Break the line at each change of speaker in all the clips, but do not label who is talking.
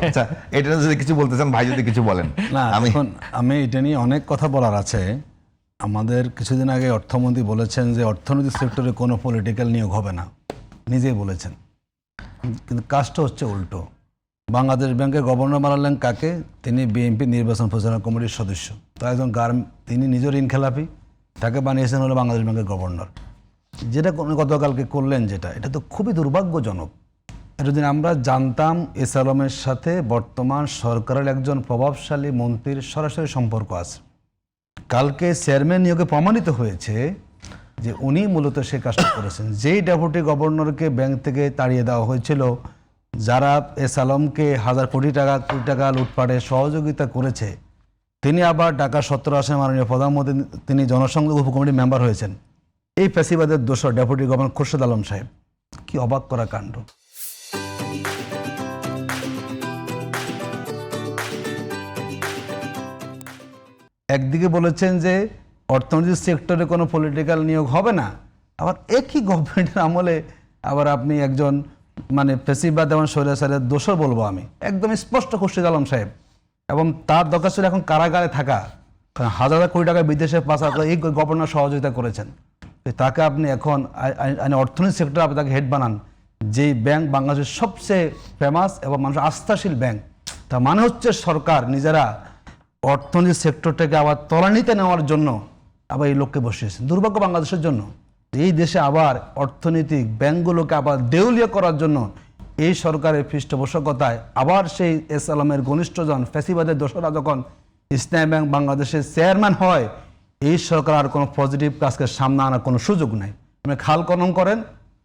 আচ্ছা, এটা যদি কিছু বলতে চান ভাই, যদি কিছু বলেন।
না, আমি এটা নিয়ে অনেক কথা বলার আছে। আমাদের কিছুদিন আগে অর্থমন্ত্রী বলেছেন যে অর্থনৈতিক সেক্টরে কোনো পলিটিক্যাল নিয়োগ হবে না, নিজেই বলেছেন, কিন্তু কাজটা হচ্ছে উল্টো। বাংলাদেশ ব্যাংকের গভর্নর বানালেন কাকে? তিনি বিএনপি নির্বাচন পরিচালনা কমিটির সদস্য। তো একজন তিনি নিজের ঋণ খেলাপি, তাকে বানিয়েছেন হলো বাংলাদেশ ব্যাংকের গভর্নর। যেটা গতকালকে করলেন, এটা তো খুবই দুর্ভাগ্যজনক। এতদিন আমরা জানতাম এস আলমের সাথে বর্তমান সরকারের একজন প্রভাবশালী মন্ত্রীর সরাসরি সম্পর্ক আছে। কালকে চেয়ারম্যান নিয়োগে প্রমাণিত হয়েছে যে উনি মূলত সে কাজটা করেছেন। যেই ডেপুটি গভর্নরকে ব্যাংক থেকে তাড়িয়ে দেওয়া হয়েছিল, যারা এস আলমকে হাজার কোটি টাকা লুটপাটে সহযোগিতা করেছে, তিনি আবার ঢাকা 17 আসনের মাননীয় প্রধানমন্ত্রী, তিনি জনসংযোগ উপকমিটির মেম্বার হয়েছেন। এই ফ্যাসিবাদের দোষর ডেপুটি গভর্নর খোরশেদ আলম সাহেব। কি অবাক করা কাণ্ড! একদিকে বলেছেন যে অর্থনৈতিক সেক্টরে কোনো পলিটিক্যাল নিয়োগ হবে না, আবার একই গভর্নমেন্টের আমলে আবার আপনি একজন ফ্যাসিবাদ এবং স্বৈরাচারের দোষর বলবো আমি, একদম স্পষ্ট খোরশেদ আলম সাহেব। এবং তার দরকার ছিল এখন কারাগারে থাকা, কারণ হাজার হাজার কোটি টাকা বিদেশে পাচার করে এই গভর্নর সহযোগিতা করেছেন। তাকে আপনি এখন অর্থনৈতিক সেক্টরে আপনি তাকে হেড বানান, যেই ব্যাংক বাংলাদেশের সবচেয়ে ফেমাস এবং মানুষের আস্থাশীল ব্যাংক। তার মানে হচ্ছে সরকার নিজেরা অর্থনৈতিক সেক্টরটাকে আবার তলানিতে নেওয়ার জন্য আবার এই লোককে বসিয়েছেন। দুর্ভাগ্য বাংলাদেশের জন্য, এই দেশে আবার অর্থনৈতিক ব্যাংকগুলোকে আবার দেউলিয়া করার জন্য এই সরকারের পৃষ্ঠপোষকতায় আবার সেই এস আলমের ঘনিষ্ঠজন ফ্যাসিবাদের দোসরা যখন ইসলামী ব্যাংক বাংলাদেশের চেয়ারম্যান হয়, এই সরকার আর কোনো পজিটিভ কাজকে সামনে আনার কোনো সুযোগ নাই। আপনি খাল খনন করেন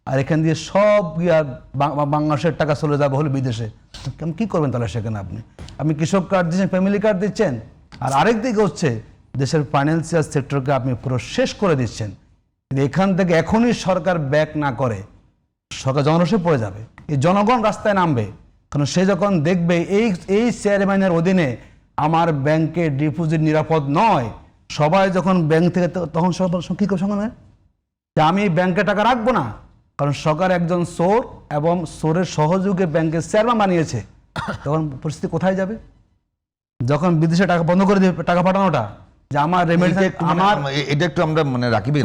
আর এখান দিয়ে সব বাংলাদেশের টাকা চলে যাবে হলো বিদেশে। কী করবেন তাহলে সেখানে? আপনি কৃষক কার্ড দিচ্ছেন, ফ্যামিলি কার্ড দিচ্ছেন, আর আরেক দিকে হচ্ছে দেশের ফাইন্যান্সিয়াল সেক্টরকে আপনি পুরো শেষ করে দিচ্ছেন। এখান থেকে এখনই সরকার ব্যাক না করে সরকার জনরসে পড়ে যাবে, এই জনগণ রাস্তায় নামবে। কারণ সে যখন দেখবে এই চেয়ারম্যানের অধীনে আমার ব্যাংকে ডিপোজিট নিরাপদ নয়, সবাই যখন ব্যাংক থেকে, তখন সব কী করবে সঙ্গে যে আমি ব্যাংকে টাকা রাখবো না, কারণ সরকার একজন চোর এবং চোরের সহযোগে ব্যাংকের চেয়ারম্যান বানিয়েছে। তখন পরিস্থিতি কোথায় যাবে? যখন বিদেশে টাকা বন্ধ করে দেবে টাকা পাঠানোটা, যে আমার
এটা একটু আমরা রাকিবের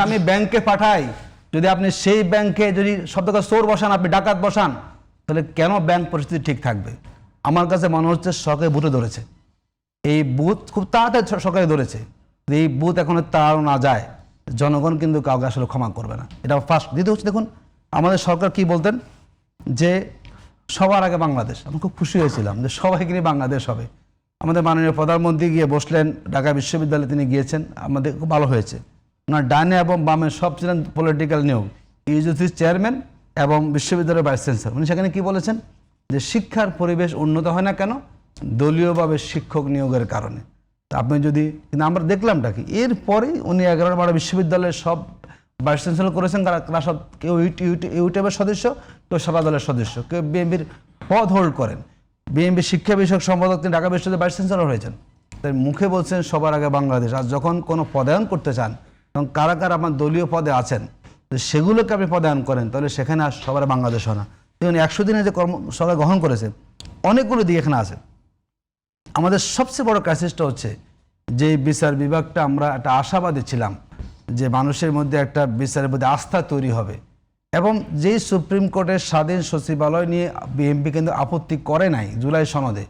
আমি ব্যাংকে পাঠাই, যদি আপনি সেই ব্যাংকে যদি সব টাকা চোর বসান, আপনি ডাকাত বসান, তাহলে কেন ব্যাংক পরিস্থিতি ঠিক থাকবে? আমার কাছে মনে হচ্ছে সরকারি বুথে ধরেছে, এই বুথ খুব তাড়াতাড়ি সরকারি ধরেছে। এই বুথ এখন তাড়ানো না যায়, জনগণ কিন্তু কাউকে আসলে ক্ষমা করবে না। এটা ফার্স্ট। দ্বিতীয় হচ্ছে, দেখুন আমাদের সরকার কি বলতেন যে সবার আগে বাংলাদেশ। আমি খুব খুশি হয়েছিলাম যে সবাইকে নিয়ে বাংলাদেশ হবে। আমাদের মাননীয় প্রধানমন্ত্রী গিয়ে বসলেন, ঢাকা বিশ্ববিদ্যালয়ে তিনি গিয়েছেন, আমাদের খুব ভালো হয়েছে। ওনার ডানে এবং বামে সব ছিলেন পলিটিক্যাল নিয়োগ, ইউজিসির চেয়ারম্যান এবং বিশ্ববিদ্যালয়ের ভাইস চ্যান্সেলর। উনি সেখানে কি বলেছেন যে শিক্ষার পরিবেশ উন্নত হয় না কেন? দলীয়ভাবে শিক্ষক নিয়োগের কারণে। আপনি যদি, কিন্তু আমরা দেখলামটা কি, এরপরেই উনি 11-12 বিশ্ববিদ্যালয়ের সব ভাইস চ্যান্সেলর করেছেন। তারা সব কেউ ইউটিউবের সদস্য, কেউ সাদা দলের সদস্য, কেউ বিএনপির পদ হোল্ড করেন। বিএনপি শিক্ষা বিষয়ক সম্পাদক, তিনি ঢাকা বিশ্ববিদ্যালয়ের ভাইস চ্যান্সেলর হয়েছেন। তাই মুখে বলছেন সবার আগে বাংলাদেশ। আর যখন কোনো পদায়ন করতে চান, তখন কারা কারা আমার দলীয় পদে আছেন, সেগুলোকে আপনি পদায়ন করেন, তাহলে সেখানে আর সবার বাংলাদেশ হয় না। দেখুন 100 দিনে যে সরকার গ্রহণ করেছে, অনেকগুলো দিক এখানে আছে। আমাদের সবচেয়ে বড় ক্রাইসিসটা হচ্ছে যে বিচার বিভাগটা, আমরা একটা আশাবাদী ছিলাম যে মানুষের মধ্যে একটা বিচারের প্রতি আস্থা তৈরি হবে, এবং যেই সুপ্রিম কোর্টের স্বাধীন সচিবালয় নিয়ে বিএনপি কিন্তু আপত্তি করে নাই। জুলাই সনদে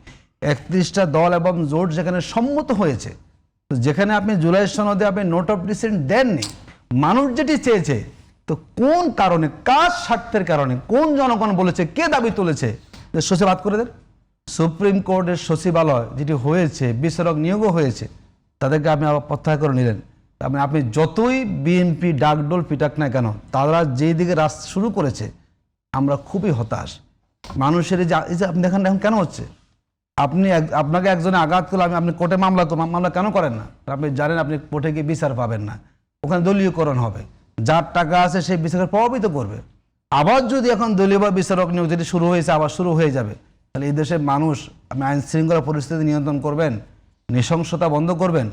31টা দল এবং জোট যেখানে সম্মত হয়েছে, তো যেখানে আপনি জুলাই সনদে আপনি নোট অফ ডিসেন্ট দেননি, মানুষ যেটি চেয়েছে, তো কোন কারণে, কার স্বার্থের কারণে, কোন জনগণ বলেছে, কে দাবি তুলেছে যে সচিব বাদ করে দেন? সুপ্রিম কোর্টের সচিবালয় যেটি হয়েছে, বিচারক নিয়োগও হয়েছে, তাদেরকে আপনি আবার প্রত্যাহার করে নিলেন। আপনি যতই বিএনপি ডাকডোল পিটাক না কেন, তারা যেই দিকে রাস্তা শুরু করেছে, আমরা খুবই হতাশ। মানুষের এই যে আপনি দেখেন এখন কেন হচ্ছে, আপনাকে একজনে আঘাত করলে আপনি কোর্টে মামলা কেন করেন না? আপনি জানেন আপনি কোর্টে গিয়ে বিচার পাবেন না, ওখানে দলীয়করণ হবে, যার টাকা আছে সেই বিচারকে প্রভাবিত করবে। আবার যদি এখন দলীয় বা বিচারক নিয়োগ যেটি শুরু হয়েছে আবার শুরু হয়ে যাবে, তাহলে এই দেশের মানুষ, আপনি আইন শৃঙ্খলা পরিস্থিতি নিয়ন্ত্রণ করবেন, নৃশংসতা বন্ধ করবেন?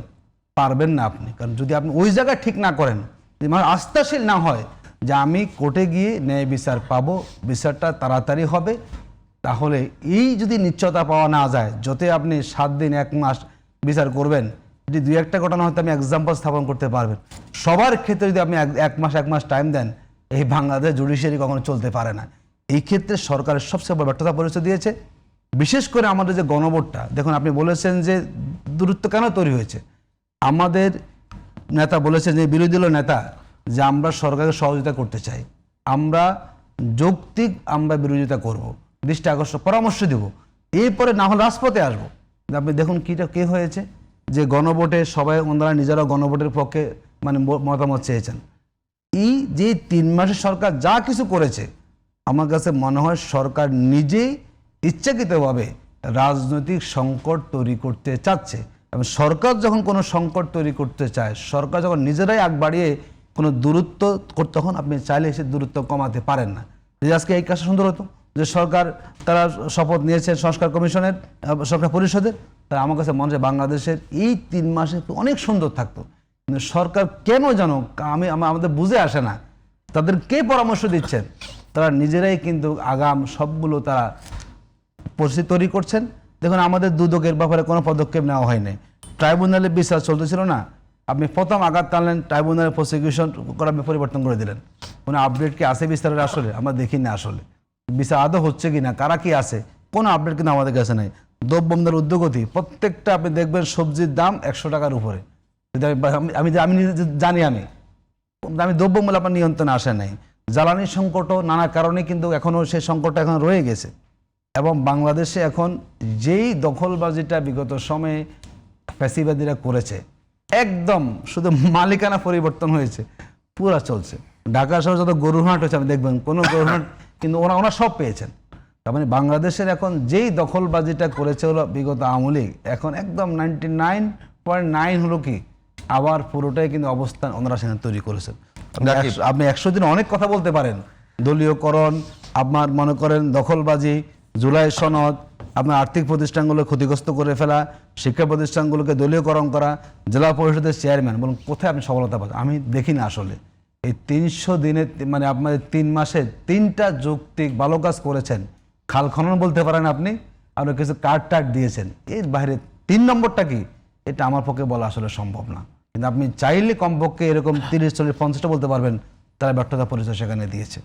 পারবেন না আপনি। কারণ যদি আপনি ওই জায়গায় ঠিক না করেন, যদি মানুষ আস্থাশীল না হয়, যে আমি কোর্টে গিয়ে ন্যায় বিচার পাবো, বিচারটা তাড়াতাড়ি হবে। তাহলে এই যদি নিশ্চয়তা পাওয়া না যায়, যতে আপনি 7 দিন 1 মাস বিচার করবেন, যদি 2-1টা ঘটনা হয়তো আমি এক্সাম্পল স্থাপন করতে পারবেন, সবার ক্ষেত্রে যদি আপনি এক মাস টাইম দেন, এই বাংলাদেশ জুডিশিয়ারি কখনো চলতে পারে না। এই ক্ষেত্রে সরকারের সবচেয়ে বড় ব্যর্থতা পরিচয় দিয়েছে। বিশেষ করে আমাদের যে গণভোটটা, দেখুন আপনি বলেছেন যে দূরত্ব কেন তৈরি হয়েছে। আমাদের নেতা বলেছেন, যে বিরোধী দলীয় নেতা, যে আমরা সরকারকে সহযোগিতা করতে চাই, আমরা যৌক্তিক আমরা বিরোধিতা করব, দৃষ্টি আকর্ষণ পরামর্শ দেব, এরপরে না হলে রাজপথে আসবো। আপনি দেখুন কে হয়েছে, যে গণভোটে সবাই ওনারা নিজেরা গণভোটের পক্ষে মানে মতামত চেয়েছেন। এই যে 3 মাসে সরকার যা কিছু করেছে, আমার কাছে মনে হয় সরকার নিজেই ইচ্ছাকৃতভাবে রাজনৈতিক সংকট তৈরি করতে চাচ্ছে। এবং সরকার যখন কোনো সংকট তৈরি করতে চায়, সরকার যখন নিজেরাই আগ বাড়িয়ে কোনো দূরত্ব তখন আপনি চাইলে সে দূরত্ব কমাতে পারেন না। যে আজকে এই কাজটা সুন্দর হতো, যে সরকার তারা শপথ নিয়েছে সংস্কার কমিশনের, সরকার পরিষদের, তাই আমার কাছে মনে হয় বাংলাদেশের এই 3 মাসে অনেক সুন্দর থাকতো। কিন্তু সরকার কেন যেন আমাদের বুঝে আসে না, তাদের কে পরামর্শ দিচ্ছেন, তারা নিজেরাই কিন্তু আগাম সবগুলো তারা পরিস্থিতি তৈরি করছেন। দেখুন আমাদের দুদকের ব্যাপারে কোনো পদক্ষেপ নেওয়া হয়নি, ট্রাইব্যুনালে বিচার চলতেছিল না, আপনি প্রথম আঘাত টানলেন, ট্রাইব্যুনালে প্রসিকিউশন করে আপনি পরিবর্তন করে দিলেন। কোনো আপডেট কি আছে বিচারের? আসলে আমরা দেখি না আসলে বিচার আদৌ হচ্ছে কি না, কারা কি আছে, কোনো আপডেট কিন্তু আমাদের কাছে নেই। দ্রব্যমূল্যের ঊর্ধ্বগতি, প্রত্যেকটা আপনি দেখবেন সবজির দাম 100 টাকার উপরে। যদি আমি নিজে জানি, আমি দ্রব্যমূল্য আপনার নিয়ন্ত্রণে আসে নাই। জ্বালানি সংকটও নানা কারণে কিন্তু এখনও সেই সংকটটা এখন রয়ে গেছে। এবং বাংলাদেশে এখন যেই দখলবাজিটা বিগত সময়ে ফ্যাসিবাদীরা করেছে, একদম শুধু মালিকানা পরিবর্তন হয়েছে, পুরা চলছে। ঢাকা শহরে যত গরুহাট হয়েছে আপনি দেখবেন, কোনো গরুহাট কিন্তু ওরা সব পেয়েছেন। তার মানে বাংলাদেশের এখন যেই দখলবাজিটা করেছে হলো বিগত আওয়ামী লীগ, এখন একদম 99.9 হলো কি আবার পুরোটাই কিন্তু অবস্থান ওনারা সেখানে তৈরি করেছেন। আপনি 100 দিন অনেক কথা বলতে পারেন, দলীয়করণ, আপনার মনে করেন দখলবাজি, জুলাই সনদ, আপনার আর্থিক প্রতিষ্ঠানগুলো ক্ষতিগ্রস্ত করে ফেলা, শিক্ষা প্রতিষ্ঠানগুলোকে দলীয়করণ করা, জেলা পরিষদের চেয়ারম্যান, বলুন কোথায় আপনি সফলতা পাবেন? আমি দেখি না আসলে। এই 300 দিনে মানে আপনাদের 3 মাসে 3টা যৌক্তিক ভালো কাজ করেছেন, খাল খনন বলতে পারেন আপনি, আর কিছু কার্ড দিয়েছেন, এর বাইরে 3 নম্বরটা কি, এটা আমার পক্ষে বলা আসলে সম্ভব না। কিন্তু আপনি চাইলে কমপক্ষে এরকম 30, 40, 50টা বলতে পারবেন, তারা ব্যর্থতা পরিচয় সেখানে দিয়েছে।